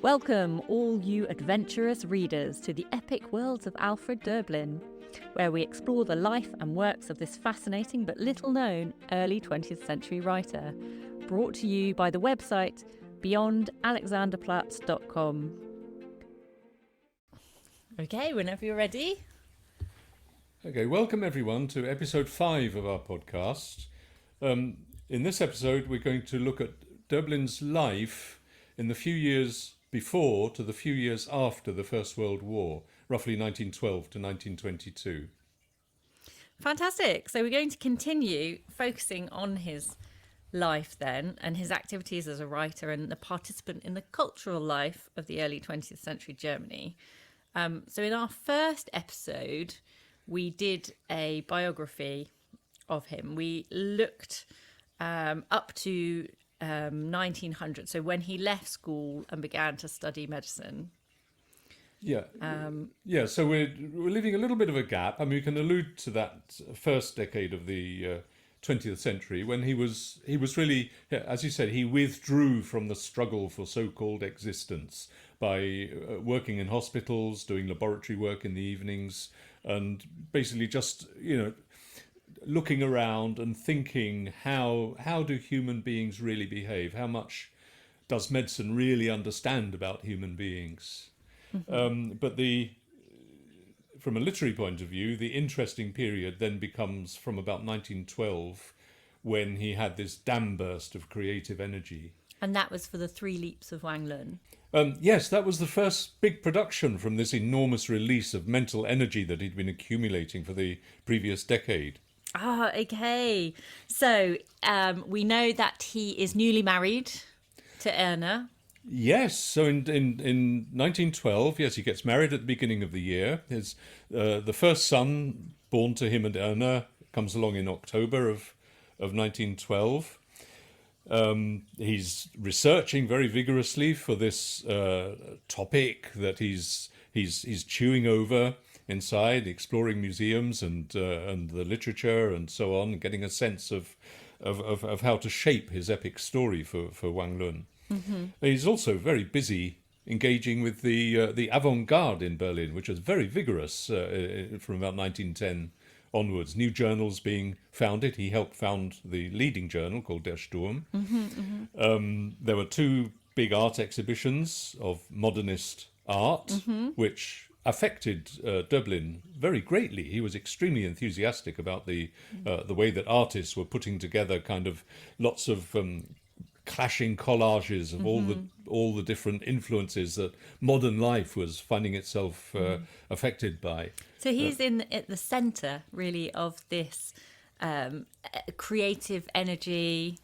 Welcome, all you adventurous readers, to the epic worlds of Alfred Döblin, where we explore the life and works of this fascinating but little-known early 20th century writer, brought to you by the website beyondalexanderplatz.com. Okay, whenever you're ready. Okay, welcome everyone to episode 5 of our podcast. In this episode, we're going to look at Döblin's life in the few years before to the few years after the First World War, roughly 1912 to 1922. Fantastic. So we're going to continue focusing on his life then and his activities as a writer and the participant in the cultural life of the early 20th century Germany. So in our first episode, we did a biography of him. We looked up to 1900, so when he left school and began to study medicine. So we're leaving a little bit of a gap. I mean, we can allude to that first decade of the 20th century when he was really, as you said, he withdrew from the struggle for so-called existence by working in hospitals, doing laboratory work in the evenings, and basically just, looking around and thinking, how do human beings really behave? How much does medicine really understand about human beings? Mm-hmm. But from a literary point of view, the interesting period then becomes from about 1912, when he had this damburst of creative energy. And that was for the 3 Leaps of Wang. Yes, that was the first big production from this enormous release of mental energy that he'd been accumulating for the previous decade. Ah, okay. So we know that he is newly married to Erna. Yes, so in 1912, yes, he gets married at the beginning of the year. His the first son born to him and Erna comes along in October of 1912. He's researching very vigorously for this topic that he's chewing over inside, exploring museums and the literature and so on, getting a sense of how to shape his epic story for Wang Lun. Mm-hmm. He's also very busy engaging with the avant-garde in Berlin, which was very vigorous from about 1910 onwards. New journals being founded. He helped found the leading journal called Der Sturm. Mm-hmm, mm-hmm. There were 2 big art exhibitions of modernist art, mm-hmm. which affected Döblin very greatly. He was extremely enthusiastic about the way that artists were putting together kind of lots of clashing collages of mm-hmm. all the different influences that modern life was finding itself affected by. So he's at the centre, really, of this creative energy,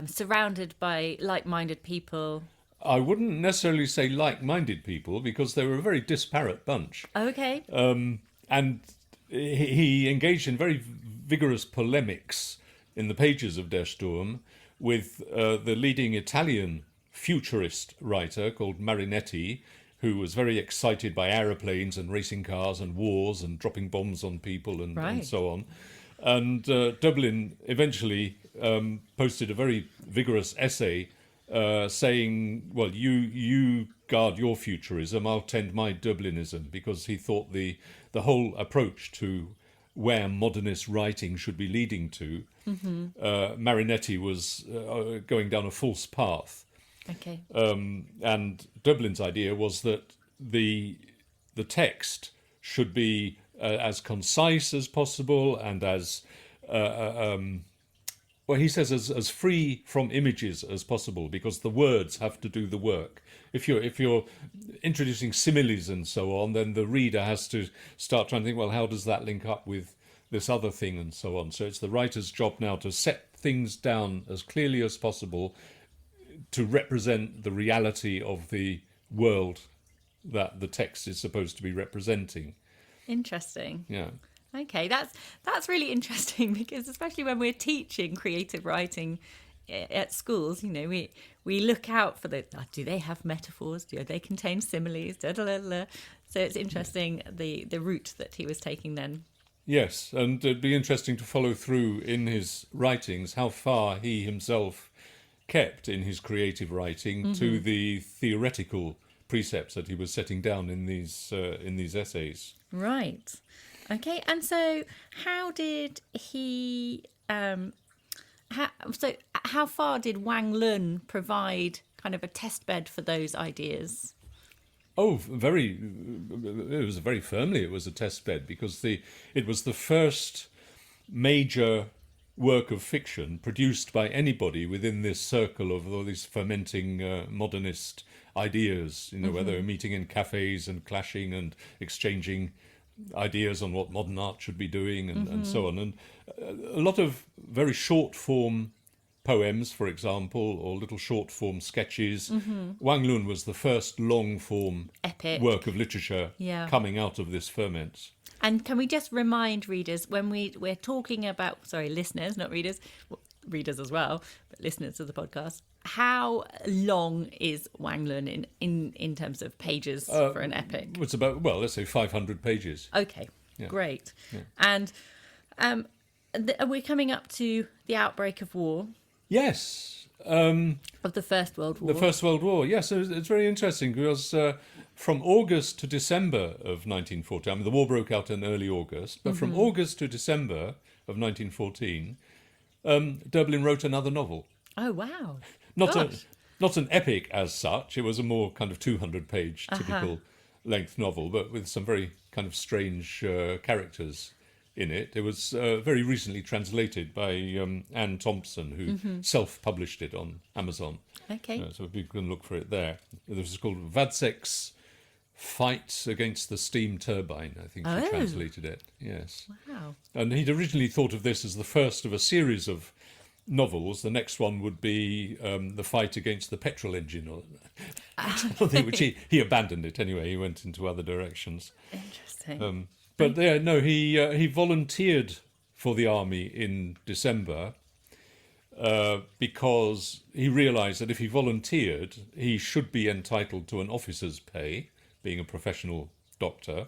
surrounded by like-minded people. I wouldn't necessarily say like-minded people, because they were a very disparate bunch. Okay. And he engaged in very vigorous polemics in the pages of Der Sturm with the leading Italian futurist writer called Marinetti, who was very excited by aeroplanes and racing cars and wars and dropping bombs on people and so on. And Döblin eventually posted a very vigorous essay saying, well, you guard your futurism, I'll tend my Döblinism, because he thought the whole approach to where modernist writing should be leading to, mm-hmm. Marinetti was going down a false path. Okay. And Döblin's idea was that the text should be as concise as possible and as he says as free from images as possible, because the words have to do the work. If you're introducing similes and so on, then the reader has to start trying to think, well, how does that link up with this other thing and so on. So it's the writer's job now to set things down as clearly as possible to represent the reality of the world that the text is supposed to be representing. Interesting. Yeah. Okay, that's really interesting, because especially when we're teaching creative writing at schools, we look out for do they have metaphors? Do they contain similes? Da, da, da, da. So it's interesting the route that he was taking then. Yes, and it'd be interesting to follow through in his writings how far he himself kept in his creative writing to the theoretical precepts that he was setting down in these essays. Right. Okay. And so, how did he? How far did Wang Lun provide kind of a test bed for those ideas? Oh, very. It was very firmly. It was a test bed because it was the first major work of fiction produced by anybody within this circle of all these fermenting modernist ideas. You know, where they were meeting in cafes and clashing and exchanging ideas on what modern art should be doing and so on. And a lot of very short form poems, for example, or little short form sketches. Wang Lun was the first long form Epic work of literature coming out of this ferment. And can we just remind readers, when we're talking about, listeners, not readers, readers as well, but listeners of the podcast, how long is Wang Lun in terms of pages for an epic? It's about, let's say 500 pages. Okay, great. Yeah. And we're coming up to the outbreak of war. Yes. Of the First World War. The First World War, yes. So it's very interesting because from August to December of 1914, I mean, the war broke out in early August, but from August to December of 1914, Döblin wrote another novel. Oh, wow. Not an epic as such. It was a more kind of 200-page typical length novel, but with some very kind of strange characters in it. It was very recently translated by Anne Thompson, who self-published it on Amazon. Okay. So people can look for it there. This is called Vadzek's Fight Against the Steam Turbine, I think she translated it. Yes. Wow. And he'd originally thought of this as the first of a series of novels. The next one would be The Fight Against the Petrol Engine, which he abandoned it anyway. He went into other directions. Interesting. But he volunteered for the army in December because he realised that if he volunteered, he should be entitled to an officer's pay, being a professional doctor.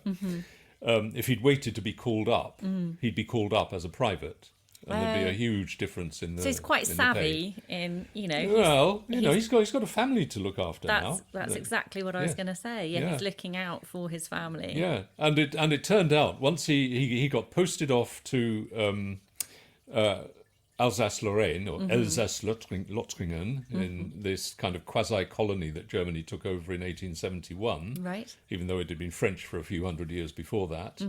If he'd waited to be called up, he'd be called up as a private. And there'd be a huge difference in the. So he's quite savvy in, Well, he's got a family to look after now. That's exactly what I was going to say. Yeah, he's looking out for his family. Yeah, and it turned out once he got posted off to Alsace-Lorraine or Elsass-Lothringen in this kind of quasi-colony that Germany took over in 1871. Right. Even though it had been French for a few hundred years before that.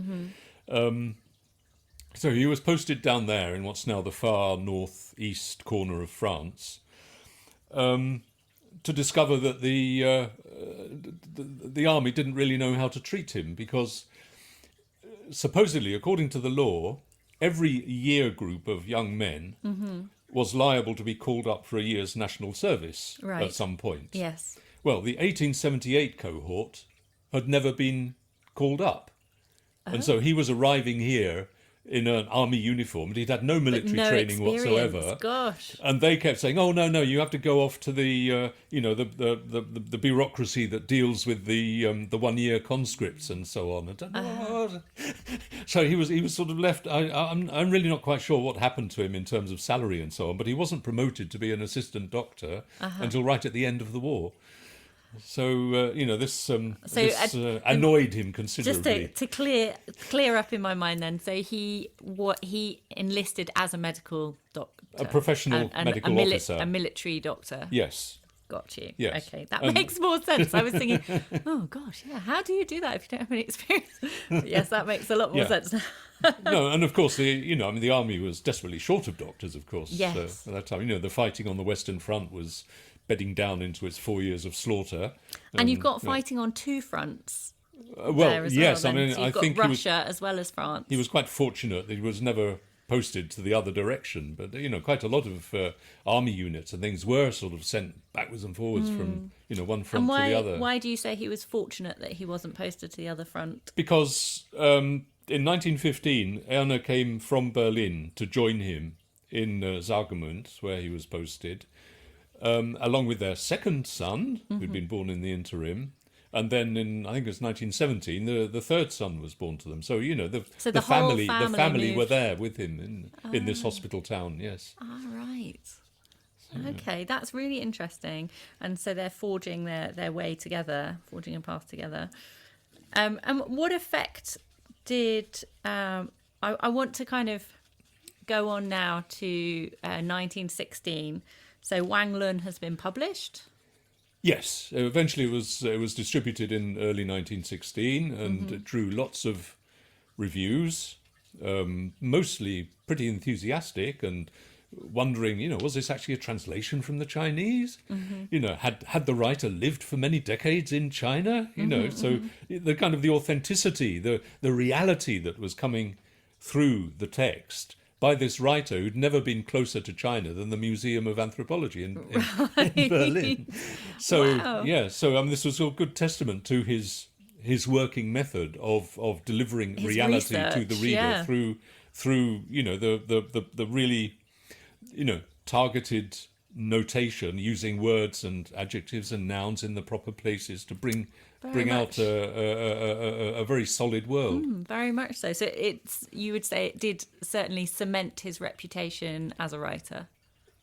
So he was posted down there in what's now the far northeast corner of France to discover that the army didn't really know how to treat him because supposedly, according to the law, every year group of young men was liable to be called up for a year's national service at some point. Yes. Well, the 1878 cohort had never been called up. And so he was arriving here in an army uniform. He'd had no military training whatsoever. Gosh. And they kept saying, "Oh no, you have to go off to the the bureaucracy that deals with the 1 year conscripts and so on." So he was sort of left. I'm really not quite sure what happened to him in terms of salary and so on, but he wasn't promoted to be an assistant doctor until right at the end of the war. So this annoyed him considerably. Just to clear up in my mind, then, so he enlisted as a medical doctor, a professional medical officer, a military doctor. Yes. Got you. Yes. Okay, that makes more sense. I was thinking, oh gosh, yeah, how do you do that if you don't have any experience? But yes, that makes a lot more sense. No, and of course, the army was desperately short of doctors, of course. Yes. At that time, the fighting on the Western Front was bedding down into its 4 years of slaughter. And you've got fighting on two fronts. Yes, well, I mean, so you've I got think Russia as well as France. He was quite fortunate that he was never posted to the other direction, but quite a lot of army units and things were sort of sent backwards and forwards from one front to the other. Why do you say he was fortunate that he wasn't posted to the other front? Because in 1915, Erna came from Berlin to join him in Saargemund, where he was posted, along with their second son, who'd been born in the interim. And then in, I think it was 1917, the third son was born to them. So, the family were there with him in this hospital town, yes. Ah, right. Okay, that's really interesting. And so they're forging their way together, forging a path together. And what effect did I want to kind of go on now to 1916. So Wang Lun has been published. Yes, eventually it was distributed in early 1916, and it drew lots of reviews, mostly pretty enthusiastic and wondering, was this actually a translation from the Chinese? Had the writer lived for many decades in China? So the kind of the authenticity, the reality that was coming through the text by this writer who'd never been closer to China than the Museum of Anthropology in Berlin. So Wow. this was a good testament to his working method of delivering His reality to the research, reader yeah. through the really targeted notation, using words and adjectives and nouns in the proper places to bring out much. a very solid world. Very much so. So you would say it did certainly cement his reputation as a writer.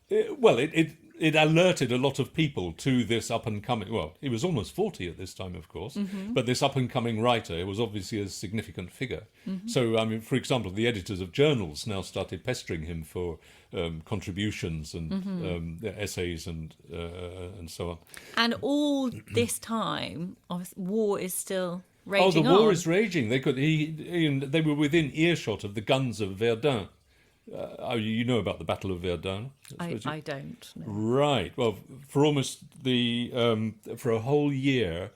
It alerted a lot of people to this up and coming. Well, he was almost 40 at this time, of course, but this up and coming writer was obviously a significant figure. So, I mean, for example, the editors of journals now started pestering him for contributions and essays and so on. And all this time, war is still Oh, raging the on. war is raging. They were within earshot of the guns of Verdun. You know about the Battle of Verdun? I don't know. Right. Well, for almost for a whole year,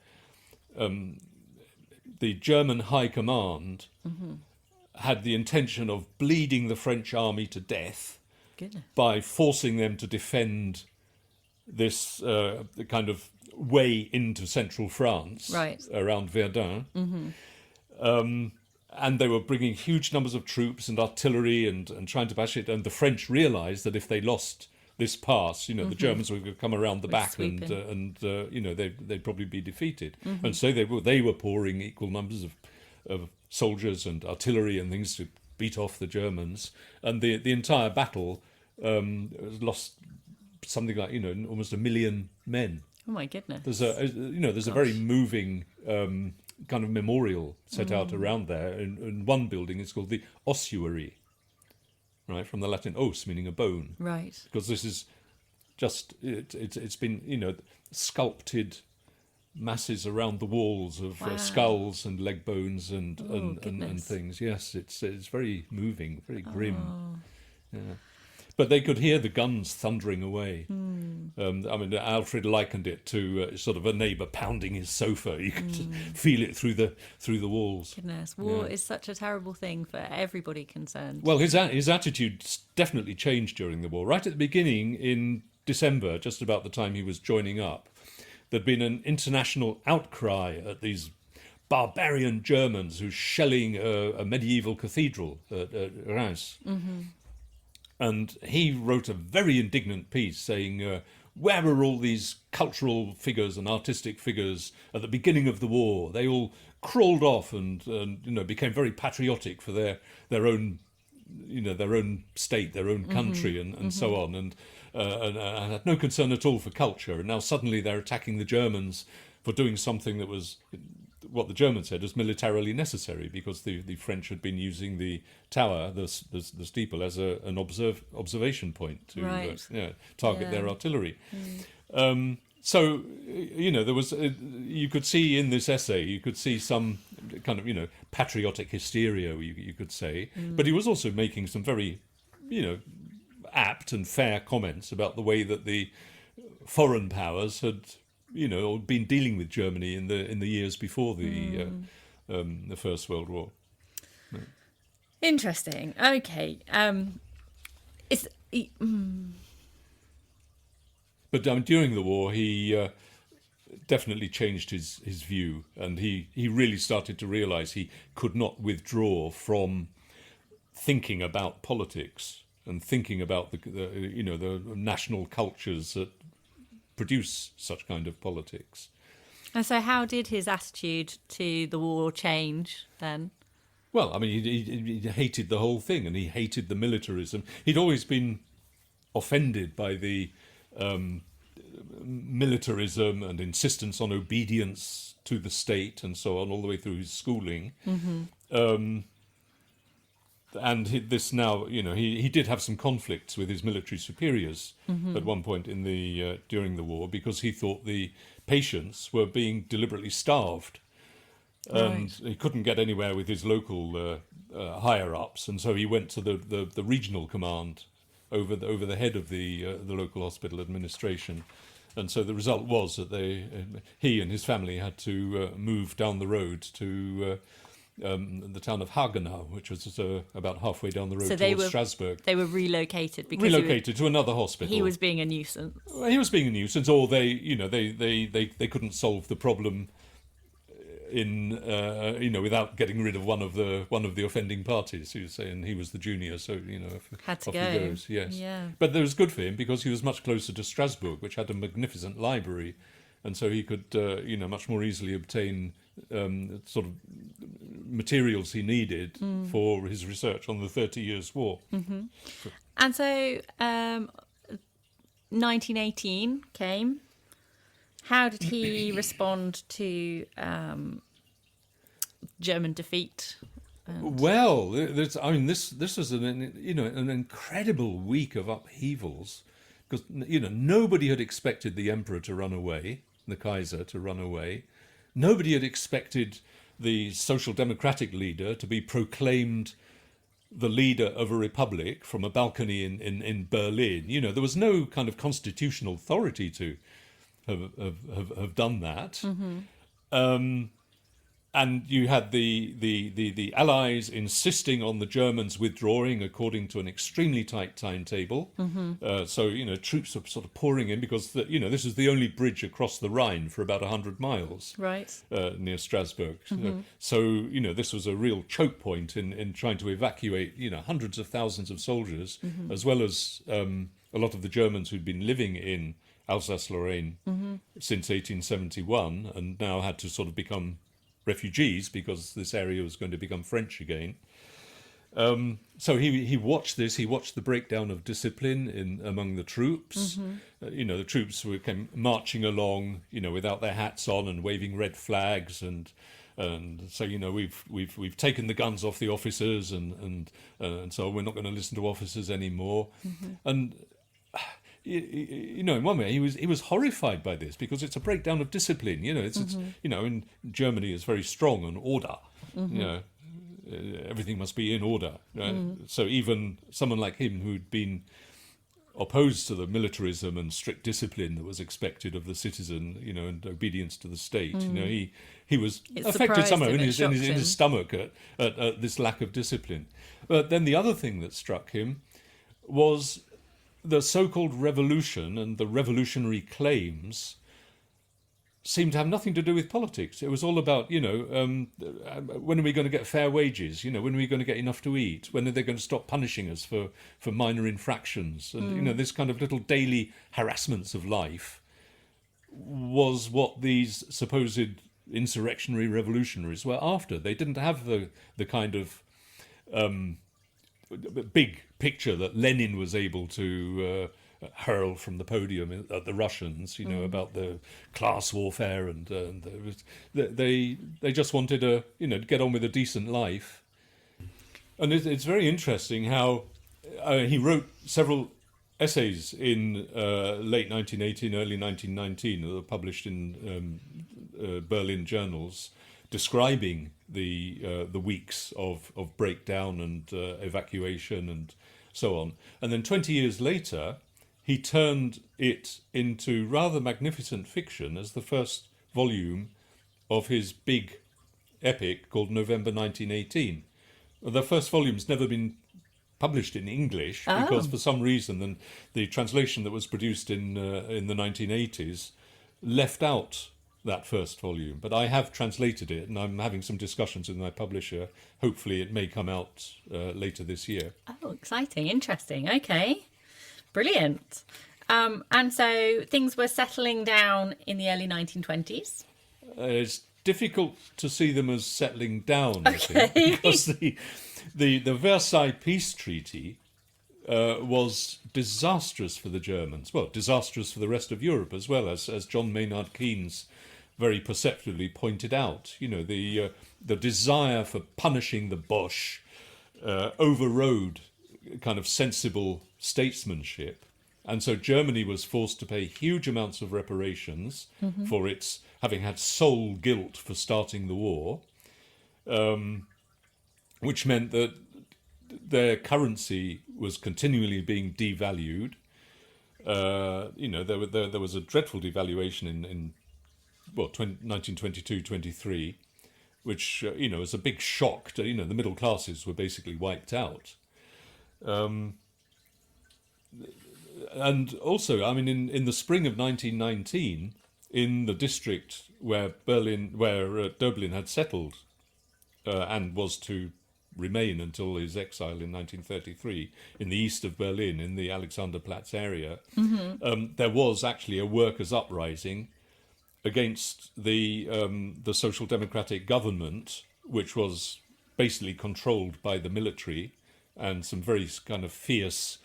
the German High Command had the intention of bleeding the French army to death Goodness. by forcing them to defend this kind of way into central France, Right. around Verdun. And they were bringing huge numbers of troops and artillery and trying to bash it. And the French realised that if they lost this pass, the Germans were going to come around the back sweep and they'd probably be defeated. And so they were pouring equal numbers of soldiers and artillery and things to beat off the Germans. And the entire battle lost something like almost 1 million men. Oh my goodness. There's a very moving kind of memorial set out around there. In one building, it's called the ossuary, right, from the Latin os, meaning a bone. Right. Because this is just it's been sculpted masses around the walls of Wow. skulls and leg bones and goodness. things. Yes, it's very moving, very grim. Yeah. But they could hear the guns thundering away. I mean, Alfred likened it to sort of a neighbour pounding his sofa. You could feel it through the walls. Goodness. War is such a terrible thing for everybody concerned. Well, his attitude definitely changed during the war. Right at the beginning, in December, just about the time he was joining up, there'd been an international outcry at these barbarian Germans who were shelling a medieval cathedral at Reims. And he wrote a very indignant piece saying, where were all these cultural figures and artistic figures at the beginning of the war? They all crawled off and became very patriotic for their own their own state, their own country, and so on, and had no concern at all for culture. And now suddenly they're attacking the Germans for doing something that was what the Germans said was militarily necessary, because the French had been using the tower, the steeple, as an observation point to target their artillery. So there was you could see in this essay, you could see some kind of patriotic hysteria, you could say, but he was also making some very apt and fair comments about the way that the foreign powers had been dealing with Germany in the years before the First World War. Interesting. Okay. But during the war, he definitely changed his view, and he really started to realise he could not withdraw from thinking about politics and thinking about the national cultures that produce such kind of politics. And so how did his attitude to the war change then? Well, I mean, he hated the whole thing, and he hated the militarism. He'd always been offended by the militarism and insistence on obedience to the state and so on, all the way through his schooling. And this now, he did have some conflicts with his military superiors at one point in the during the war, because he thought the patients were being deliberately starved, and he couldn't get anywhere with his local higher ups, and so he went to the regional command over the head of the local hospital administration. And so the result was that he and his family had to move down the road to the town of Hagenau, which was about halfway down the road towards Strasbourg. They were relocated because to another hospital. He was being a nuisance. Well, he was being a nuisance, or they couldn't solve the problem without getting rid of one of the offending parties. You say, and he was the junior, so had to off go. he goes. Yes, yeah. But it was good for him because he was much closer to Strasbourg, which had a magnificent library, and so he could much more easily obtain sort of materials he needed for his research on the 30 Years' War. And so 1918 came. How did he respond to German defeat? Well, this was an incredible week of upheavals, because nobody had expected the emperor to run away, the Kaiser to run away. Nobody had expected the social democratic leader to be proclaimed the leader of a republic from a balcony in Berlin. There was no kind of constitutional authority to have done that. And you had the Allies insisting on the Germans withdrawing according to an extremely tight timetable. So troops are sort of pouring in because this is the only bridge across the Rhine for about 100 miles, right, near Strasbourg. So this was a real choke point in trying to evacuate hundreds of thousands of soldiers, as well as a lot of the Germans who'd been living in Alsace-Lorraine since 1871 and now had to sort of become refugees because this area was going to become French again. So he watched this. He watched the breakdown of discipline among the troops. The troops came marching along, without their hats on and waving red flags, and so we've taken the guns off the officers, and so we're not going to listen to officers anymore. And in one way, he was horrified by this because it's a breakdown of discipline. It's in Germany is very strong on order. Everything must be in order. So even someone like him, who'd been opposed to the militarism and strict discipline that was expected of the citizen, and obedience to the state, he was affected somehow in his stomach at this lack of discipline. But then the other thing that struck him was the so-called revolution and the revolutionary claims seemed to have nothing to do with politics. It was all about, when are we going to get fair wages? When are we going to get enough to eat? When are they going to stop punishing us for minor infractions? And, this kind of little daily harassments of life was what these supposed insurrectionary revolutionaries were after. They didn't have the kind of big picture that Lenin was able to hurl from the podium at the Russians, about the class warfare, and they just wanted to get on with a decent life. And it's very interesting how he wrote several essays in late 1918, early 1919 that were published in Berlin journals, describing the weeks of breakdown and evacuation and so on. And then 20 years later, he turned it into rather magnificent fiction as the first volume of his big epic called November 1918. The first volume's never been published in English because for some reason the translation that was produced in the 1980s left out that first volume, but I have translated it, and I'm having some discussions with my publisher. Hopefully it may come out later this year. Oh, exciting, interesting. Okay, brilliant. And so things were settling down in the early 1920s. It's difficult to see them as settling down, I think, because the Versailles Peace Treaty was disastrous for the Germans. Well, disastrous for the rest of Europe as well, as John Maynard Keynes very perceptively pointed out. You know, the desire for punishing the Boche overrode kind of sensible statesmanship. And so Germany was forced to pay huge amounts of reparations for its having had sole guilt for starting the war, which meant that their currency was continually being devalued. You know, there was a dreadful devaluation in 1922-23, which you know was a big shock to, you know, the middle classes were basically wiped out. And also, I mean, in the spring of 1919, in the district where Döblin had settled and was to remain until his exile in 1933, in the east of Berlin, in the Alexanderplatz area, there was actually a workers' uprising against the Social Democratic government, which was basically controlled by the military and some very kind of fierce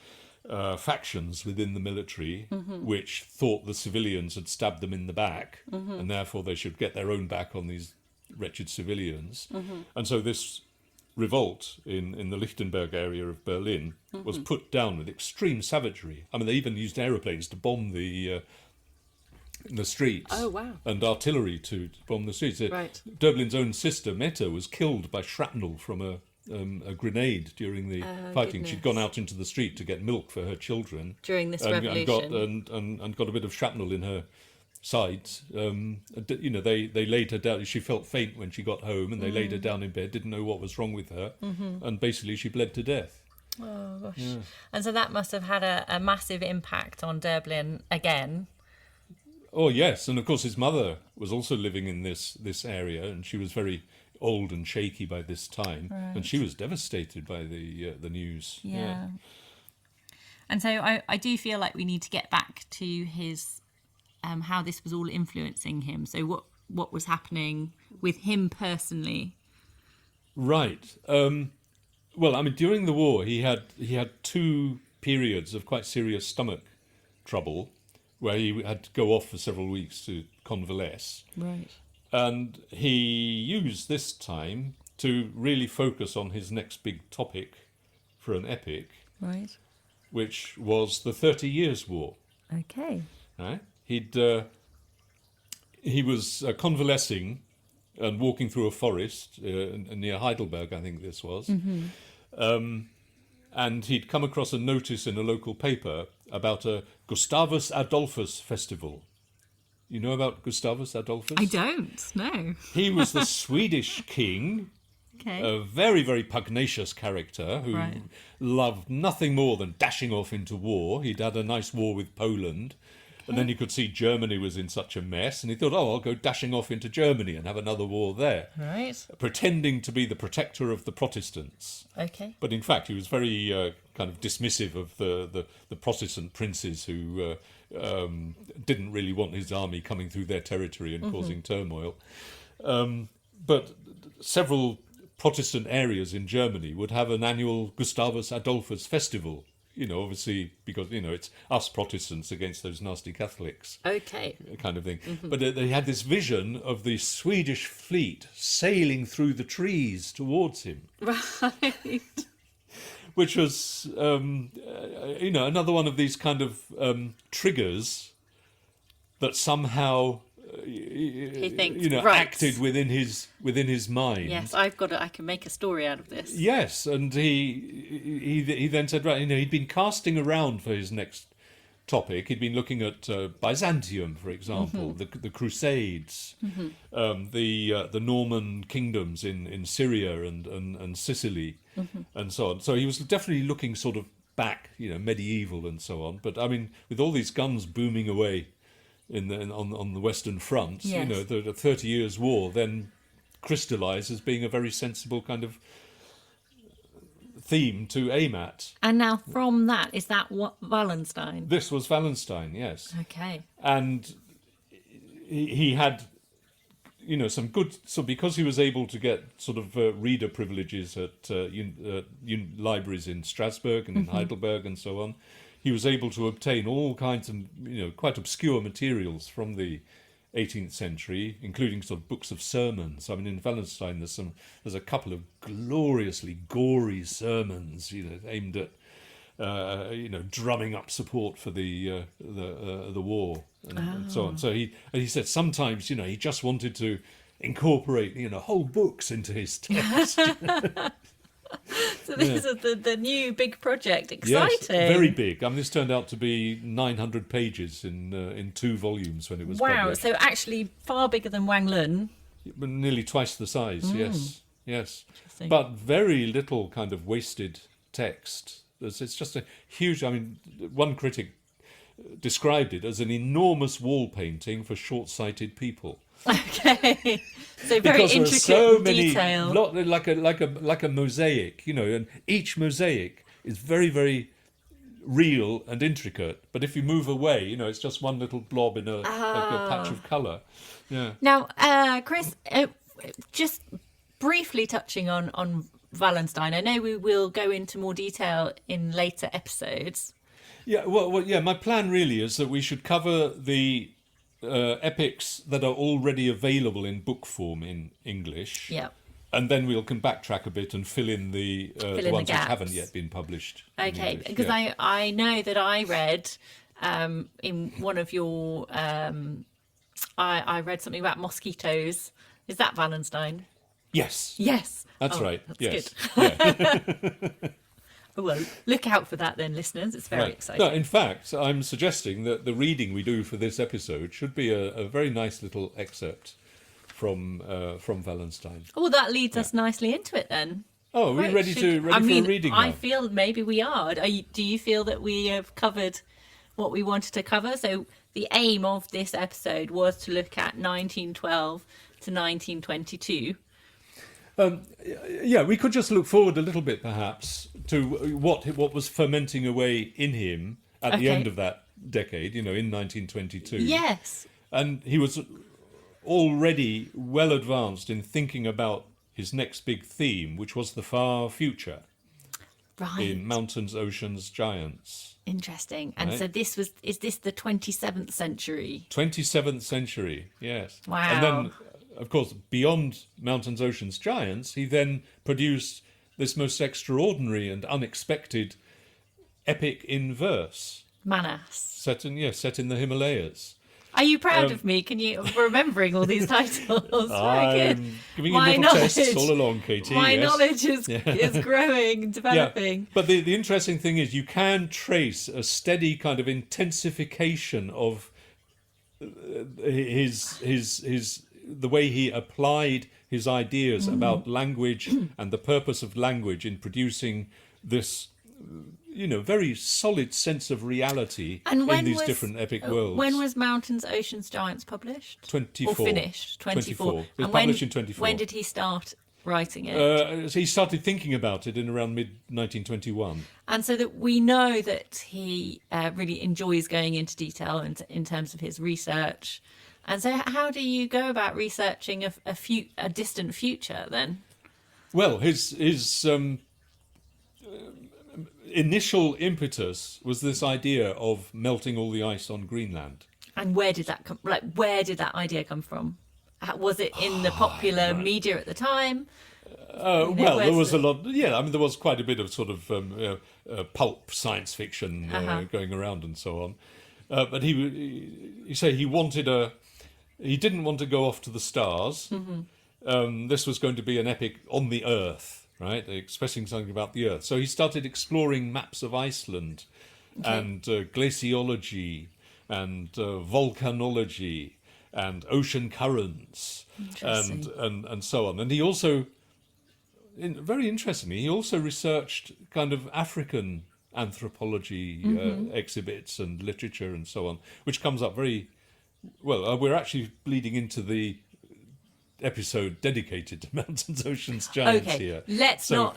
factions within the military, which thought the civilians had stabbed them in the back, and therefore they should get their own back on these wretched civilians. And so this revolt in the Lichtenberg area of Berlin was put down with extreme savagery. I mean, they even used aeroplanes to bomb the streets. Oh, wow. And artillery to bomb the streets. Right. Döblin's own sister, Meta, was killed by shrapnel from a grenade during the fighting. Goodness. She'd gone out into the street to get milk for her children During this and revolution. got a bit of shrapnel in her sides. You know, they laid her down. She felt faint when she got home, and they laid her down in bed. Didn't know what was wrong with her, and basically she bled to death. Oh, gosh. Yeah. And so that must have had a massive impact on Döblin again. Oh yes, and of course his mother was also living in this area, and she was very old and shaky by this time, and she was devastated by the news. Yeah. And so I do feel like we need to get back to his how this was all influencing him. So what was happening with him personally? Right. Well, I mean, during the war, he had 2 periods of quite serious stomach trouble, where he had to go off for several weeks to convalesce. Right. And he used this time to really focus on his next big topic for an epic, Right. which was the 30 Years' War. Okay. Right? He was convalescing and walking through a forest near Heidelberg, I think this was. And he'd come across a notice in a local paper about a Gustavus Adolphus festival. You know about Gustavus Adolphus? I don't, no. He was the Swedish king, Okay. a very, very pugnacious character who loved nothing more than dashing off into war. He'd had a nice war with Poland, and then he could see Germany was in such a mess, and he thought, I'll go dashing off into Germany and have another war there, Right. pretending to be the protector of the Protestants. Okay. But in fact, he was very kind of dismissive of the Protestant princes who didn't really want his army coming through their territory and causing turmoil. But several Protestant areas in Germany would have an annual Gustavus Adolphus festival, you know, obviously because, you know, it's us Protestants against those nasty Catholics. Okay. Kind of thing. But they had this vision of the Swedish fleet sailing through the trees towards him. Right. Which was, you know, another one of these kind of triggers that somehow, He thinks, you know, right. acted within his mind. Yes, I can make a story out of this. Yes, and he then said, right, you know, he'd been casting around for his next topic. He'd been looking at Byzantium, for example, the Crusades, the Norman kingdoms in Syria and Sicily, and so on. So he was definitely looking sort of back, you know, medieval and so on. But I mean, with all these guns booming away on the Western Front, Yes. you know, the 30 Years' War then crystallised as being a very sensible kind of theme to aim at. And now from that, is that what Wallenstein? This was Wallenstein, yes. Okay. And he had some good. So because he was able to get sort of reader privileges at libraries in Strasbourg and in Heidelberg and so on, he was able to obtain all kinds of quite obscure materials from the 18th century, including sort of books of sermons. I mean, in Wallenstein, there's a couple of gloriously gory sermons, aimed at drumming up support for the war and so on. So he said sometimes he just wanted to incorporate whole books into his text. So this is the new big project. Exciting. Yes, very big. I mean, this turned out to be 900 pages in 2 volumes when it was published. So actually far bigger than Wang Lun. Nearly twice the size. Yes. But very little kind of wasted text. It's just a huge. I mean, one critic described it as an enormous wall painting for short-sighted people. Okay, so very because intricate there are so many, detail, like a mosaic, and each mosaic is very, very real and intricate. But if you move away, it's just one little blob in a patch of colour. Yeah. Now, Chris, just briefly touching on Wallenstein. I know we will go into more detail in later episodes. Yeah. Well, yeah. My plan really is that we should cover the epics that are already available in book form in English. Yeah. And then we'll can backtrack a bit and fill in the ones which haven't yet been published. Okay, because I know that I read in one of your I read something about mosquitoes. Is that Wallenstein? Yes. Yes. That's right. That's yes. good. Yeah. Well, look out for that then, listeners. It's very exciting. No, in fact, I'm suggesting that the reading we do for this episode should be a very nice little excerpt from Wallenstein. Oh, that leads us nicely into it then. Oh, are we ready for a reading now? I feel maybe we are. Do you feel that we have covered what we wanted to cover? So the aim of this episode was to look at 1912 to 1922. Yeah, we could just look forward a little bit, perhaps, to what was fermenting away in him at the end of that decade, in 1922. Yes. And he was already well advanced in thinking about his next big theme, which was the far future. Right. In Mountains, Oceans, Giants. Interesting. And so is this the 27th century? 27th century, yes. Wow. And then, of course, beyond Mountains, Oceans, Giants, he then produced this most extraordinary and unexpected epic in verse. Manas. Set in the Himalayas. Are you proud of me? Can you remembering all these titles? I'm giving you little tests all along, Katie. My knowledge is growing and developing. Yeah. But the interesting thing is you can trace a steady kind of intensification of his the way he applied his ideas about language and the purpose of language in producing this very solid sense of reality in these different epic worlds. When was Mountains, Oceans, Giants published? 24. Or finished? 24. It was published in 24. When did he start writing it? He started thinking about it in around mid-1921. And so that we know that he really enjoys going into detail in terms of his research. And so how do you go about researching a distant future then? Well, his initial impetus was this idea of melting all the ice on Greenland. And where did that come? Where did that idea come from? Was it in the popular media at the time? Well, there was a lot. Yeah, I mean, there was quite a bit of sort of pulp science fiction going around and so on. But he said he didn't want to go off to the stars. Mm-hmm. This was going to be an epic on the Earth, right? Expressing something about the Earth. So he started exploring maps of Iceland and glaciology and volcanology and ocean currents and so on. And he also, very interestingly, he also researched kind of African anthropology exhibits and literature and so on, which comes up very well. We're actually bleeding into the episode dedicated to Mountains, Oceans, Giants here. Let's not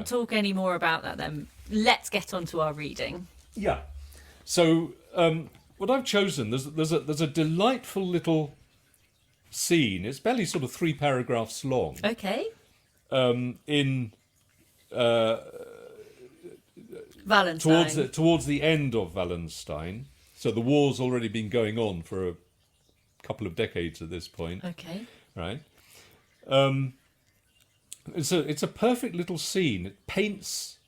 talk any more about that then. Let's get on to our reading. Yeah. So what I've chosen, there's a delightful little scene. It's barely sort of 3 paragraphs long. Okay. In Wallenstein. towards the end of Wallenstein. So the war's already been going on for a couple of decades at this point, Okay. right? It's a perfect little scene. It paints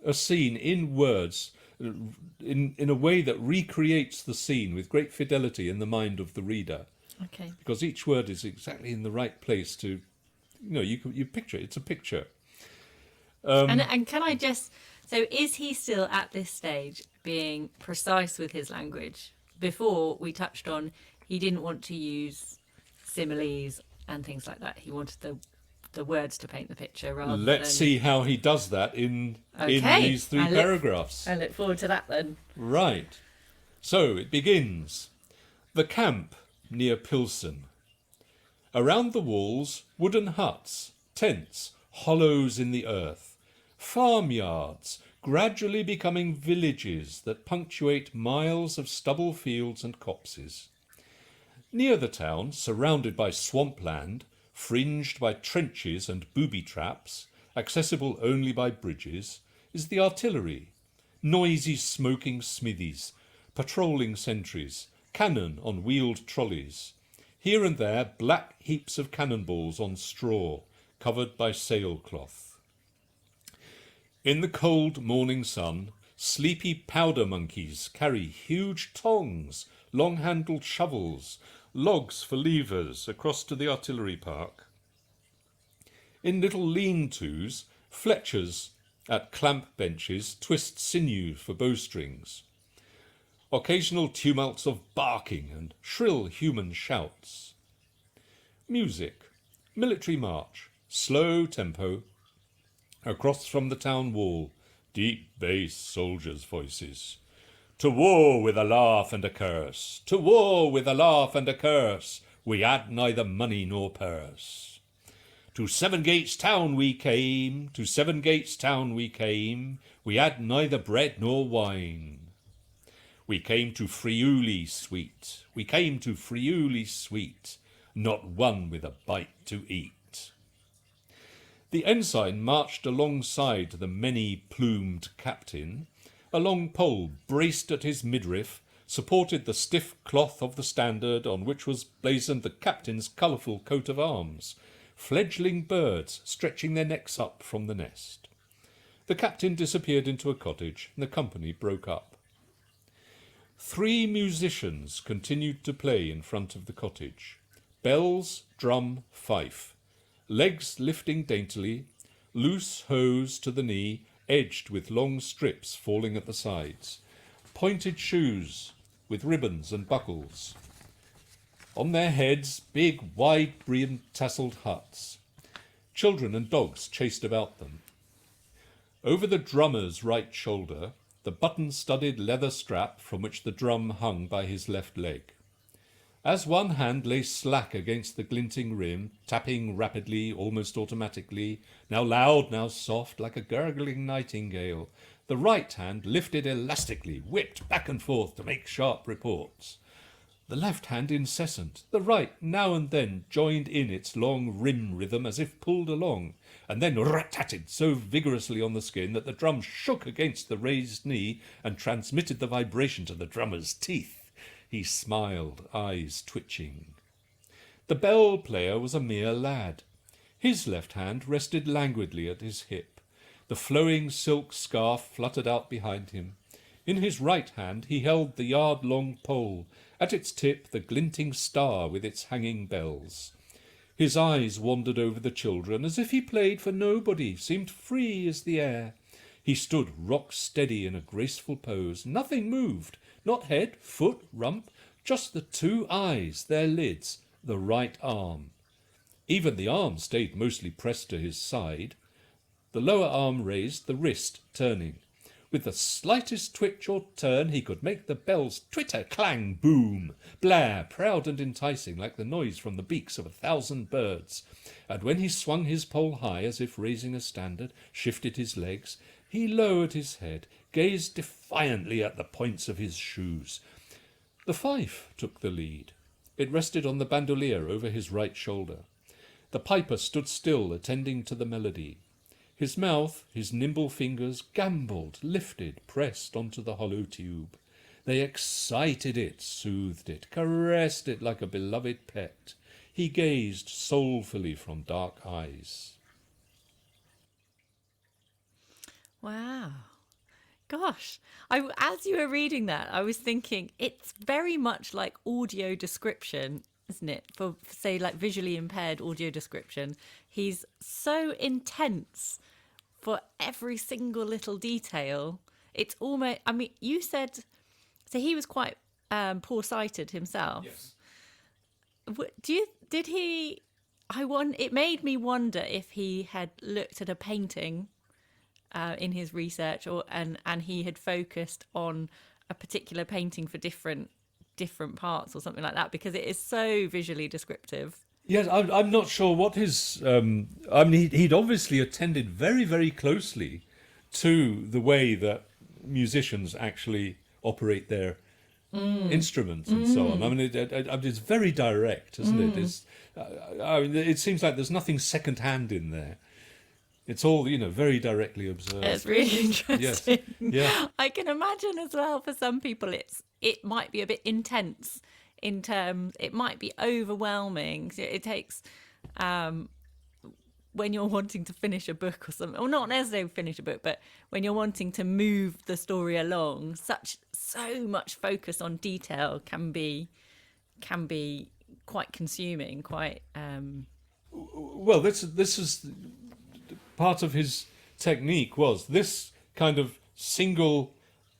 a scene in words in a way that recreates the scene with great fidelity in the mind of the reader, Okay. because each word is exactly in the right place to, you picture it. It's a picture. And can I just... So is he still at this stage being precise with his language? Before we touched on, he didn't want to use similes and things like that. He wanted the words to paint the picture rather Let's than... see how he does that in these 3 paragraphs. I look forward to that then. Right. So it begins. The camp near Pilsen. Around the walls, wooden huts, tents, hollows in the earth, farmyards, gradually becoming villages that punctuate miles of stubble fields and copses. Near the town, surrounded by swampland, fringed by trenches and booby traps, accessible only by bridges, is the artillery, noisy smoking smithies, patrolling sentries, cannon on wheeled trolleys. Here and there black heaps of cannonballs on straw, covered by sailcloth. In the cold morning sun, sleepy powder monkeys carry huge tongs, long-handled shovels, logs for levers across to the artillery park. In little lean-tos, fletchers at clamp benches twist sinews for bowstrings. Occasional tumults of barking and shrill human shouts. Music, military march, slow tempo. Across from the town wall, deep bass soldiers' voices. To war with a laugh and a curse, to war with a laugh and a curse, we had neither money nor purse. To Seven Gates town we came, to Seven Gates town we came, we had neither bread nor wine. We came to Friuli sweet, we came to Friuli sweet, not one with a bite to eat. The ensign marched alongside the many-plumed captain. A long pole braced at his midriff supported the stiff cloth of the standard on which was blazoned the captain's colourful coat of arms, fledgling birds stretching their necks up from the nest. The captain disappeared into a cottage, and the company broke up. 3 musicians continued to play in front of the cottage. Bells, drum, fife. Legs lifting daintily, loose hose to the knee, edged with long strips falling at the sides. Pointed shoes with ribbons and buckles. On their heads, big, wide-brimmed tasselled hats. Children and dogs chased about them. Over the drummer's right shoulder, the button-studded leather strap from which the drum hung by his left leg. As one hand lay slack against the glinting rim, tapping rapidly, almost automatically, now loud, now soft, like a gurgling nightingale, the right hand lifted elastically, whipped back and forth to make sharp reports. The left hand incessant, the right now and then joined in its long rim rhythm as if pulled along, and then rat-tatted so vigorously on the skin that the drum shook against the raised knee and transmitted the vibration to the drummer's teeth. He smiled, eyes twitching. The bell player was a mere lad. His left hand rested languidly at his hip. The flowing silk scarf fluttered out behind him. In his right hand he held the yard-long pole, at its tip the glinting star with its hanging bells. His eyes wandered over the children as if he played for nobody, seemed free as the air. He stood rock-steady in a graceful pose. Nothing moved. Not head, foot, rump, just the 2 eyes, their lids, the right arm. Even the arm stayed mostly pressed to his side. The lower arm raised, the wrist turning. With the slightest twitch or turn he could make the bells twitter, clang, boom, blare, proud and enticing like the noise from the beaks of 1,000 birds. And when he swung his pole high as if raising a standard, shifted his legs, he lowered his head, gazed defiantly at the points of his shoes. The fife took the lead. It rested on the bandolier over his right shoulder. The piper stood still, attending to the melody. His mouth, his nimble fingers, gambolled, lifted, pressed onto the hollow tube. They excited it, soothed it, caressed it like a beloved pet. He gazed soulfully from dark eyes. Wow. Gosh, as you were reading that, I was thinking it's very much like audio description, isn't it? For say, like visually impaired audio description. He's so intense for every single little detail. It's almost, I mean, you said, so he was quite poor-sighted himself. Yes. It made me wonder if he had looked at a painting in his research, and he had focused on a particular painting for different parts or something like that, because it is so visually descriptive. Yes, I'm not sure what his... he'd obviously attended very, very closely to the way that musicians actually operate their instruments and so on. I mean, it's very direct, isn't it? It seems like there's nothing second-hand in there. It's all, very directly observed. It's really interesting. Yes. Yeah. I can imagine as well, for some people, it might be a bit intense in terms, it might be overwhelming. It takes, when you're wanting to finish a book or something, or not necessarily finish a book, but when you're wanting to move the story along, so much focus on detail can be quite consuming, quite... Well, this is... Part of his technique was this kind of single,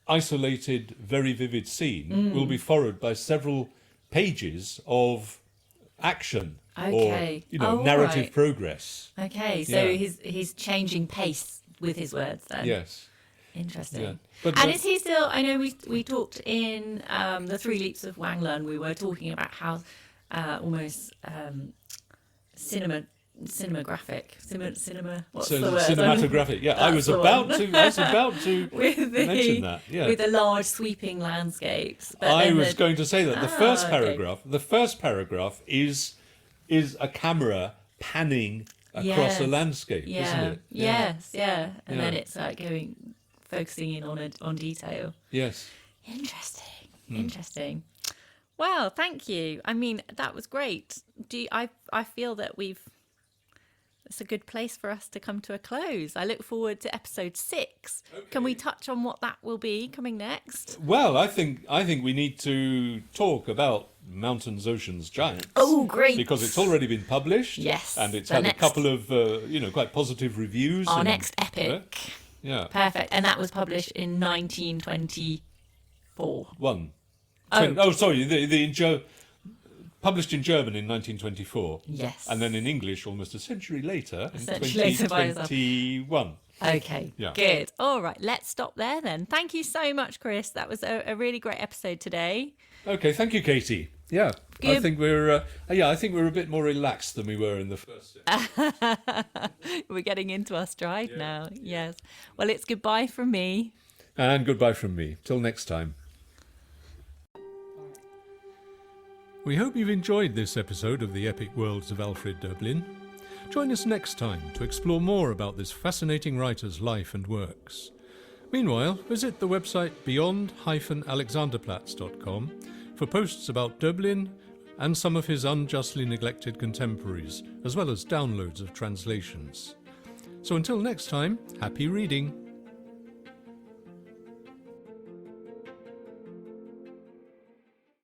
isolated, very vivid scene will be followed by several pages of action or narrative progress. Okay, so he's changing pace with his words then. Yes. Interesting. Yeah. But is he still? I know we talked in the 3 Leaps of Wang Lun. We were talking about how almost cinematographic. What's the word? Cinematographic. Yeah, I was about to mention that. Yeah. With the large sweeping landscapes. But I was going to say that the first paragraph is a camera panning across a landscape, isn't it? Yes, yeah. And then it's like focusing in on detail. Yes. Interesting. Well, thank you. I mean, that was great. I feel that it's a good place for us to come to a close. I look forward to episode 6. Okay. Can we touch on what that will be coming next? Well, I think we need to talk about Mountains, Oceans, Giants. Oh, great. Because it's already been published. Yes. And it's had a couple of, quite positive reviews. Our next epic. Yeah. Perfect. And that was published in 1924. Published in German in 1924. Yes. And then in English almost a century later in 2021. Okay, good. All right, let's stop there then. Thank you so much, Chris. That was a really great episode today. Okay, thank you, Katie. Yeah, good. I think we're a bit more relaxed than we were in the first episode. We're getting into our stride now. Yes. Well, it's goodbye from me. And goodbye from me. Till next time. We hope you've enjoyed this episode of the Epic Worlds of Alfred Döblin. Join us next time to explore more about this fascinating writer's life and works. Meanwhile, visit the website beyond-alexanderplatz.com for posts about Döblin and some of his unjustly neglected contemporaries, as well as downloads of translations. So until next time, happy reading!